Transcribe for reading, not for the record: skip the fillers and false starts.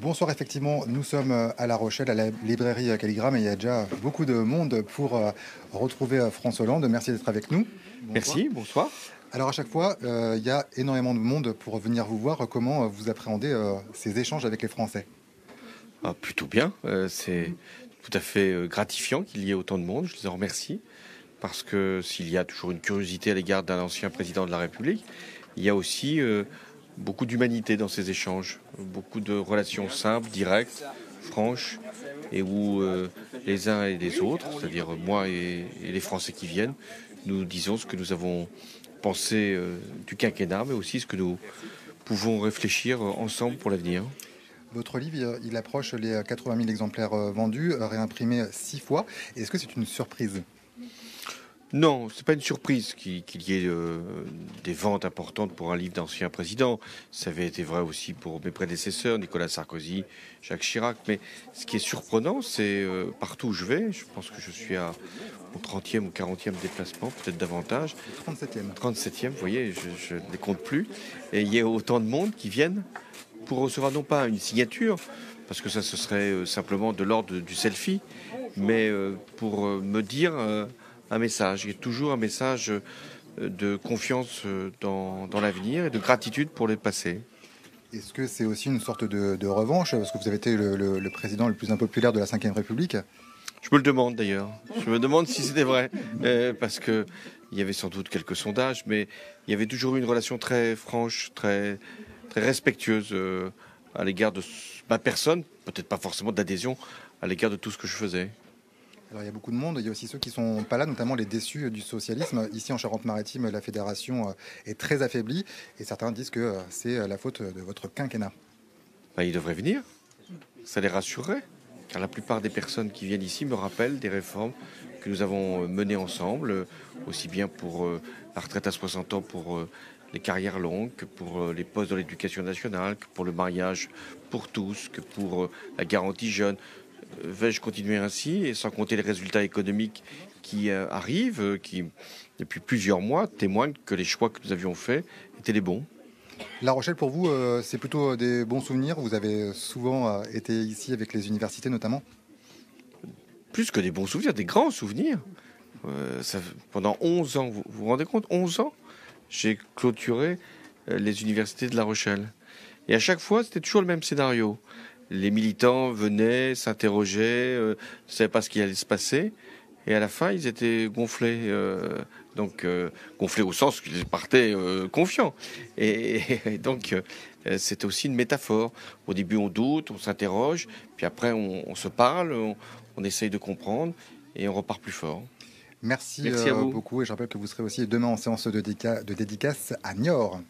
Bonsoir, effectivement, nous sommes à La Rochelle, à la librairie Calligramme, et il y a déjà beaucoup de monde pour retrouver François Hollande. Merci d'être avec nous. Bonsoir. Merci, bonsoir. Alors à chaque fois, il y a énormément de monde pour venir vous voir. Comment vous appréhendez ces échanges avec les Français? Plutôt bien, c'est tout à fait gratifiant qu'il y ait autant de monde, je les en remercie, parce que s'il y a toujours une curiosité à l'égard d'un ancien président de la République, il y a aussi beaucoup d'humanité dans ces échanges, beaucoup de relations simples, directes, franches, et où les uns et les autres, c'est-à-dire moi et les Français qui viennent, nous disons ce que nous avons pensé du quinquennat, mais aussi ce que nous pouvons réfléchir ensemble pour l'avenir. Votre livre, il approche les 80 000 exemplaires vendus, réimprimés 6 fois. Est-ce que c'est une surprise? Non, c'est pas une surprise qu'il y ait des ventes importantes pour un livre d'ancien président. Ça avait été vrai aussi pour mes prédécesseurs, Nicolas Sarkozy, Jacques Chirac. Mais ce qui est surprenant, c'est partout où je vais, je pense que je suis à mon 30e ou 40e déplacement, peut-être davantage. 37e. 37e, vous voyez, je ne les compte plus. Et il y a autant de monde qui viennent pour recevoir non pas une signature, parce que ça ce serait simplement de l'ordre du selfie, mais pour me dire un message. Il y a toujours un message de confiance dans l'avenir et de gratitude pour le passé. Est-ce que c'est aussi une sorte de revanche? Parce que vous avez été le président le plus impopulaire de la Ve République. Je me le demande d'ailleurs. Je me demande si c'était vrai. Parce qu'il y avait sans doute quelques sondages, mais il y avait toujours eu une relation très franche, très respectueuse à l'égard de ma personne, peut-être pas forcément d'adhésion, à l'égard de tout ce que je faisais. Alors il y a beaucoup de monde, il y a aussi ceux qui sont pas là, notamment les déçus du socialisme. Ici en Charente-Maritime, la fédération est très affaiblie et certains disent que c'est la faute de votre quinquennat. Ils devraient venir, ça les rassurerait, car la plupart des personnes qui viennent ici me rappellent des réformes que nous avons menées ensemble, aussi bien pour la retraite à 60 ans, pour les carrières longues, que pour les postes dans l'éducation nationale, que pour le mariage pour tous, que pour la garantie jeune. Vais-je continuer ainsi, et sans compter les résultats économiques qui arrivent, qui, depuis plusieurs mois, témoignent que les choix que nous avions faits étaient les bons. La Rochelle, pour vous, c'est plutôt des bons souvenirs. Vous avez souvent été ici avec les universités notamment. Plus que des bons souvenirs, des grands souvenirs. Pendant 11 ans, vous vous rendez compte, 11 ans, j'ai clôturé les universités de La Rochelle. Et à chaque fois, c'était toujours le même scénario. Les militants venaient, s'interrogeaient, ne savaient pas ce qui allait se passer. Et à la fin, ils étaient gonflés. Gonflés au sens qu'ils partaient confiants. Et donc, c'était aussi une métaphore. Au début, on doute, on s'interroge. Puis après, on se parle, on essaye de comprendre. Et on repart plus fort. Merci à vous. beaucoup. Et je rappelle que vous serez aussi demain en séance de dédicace à Niort.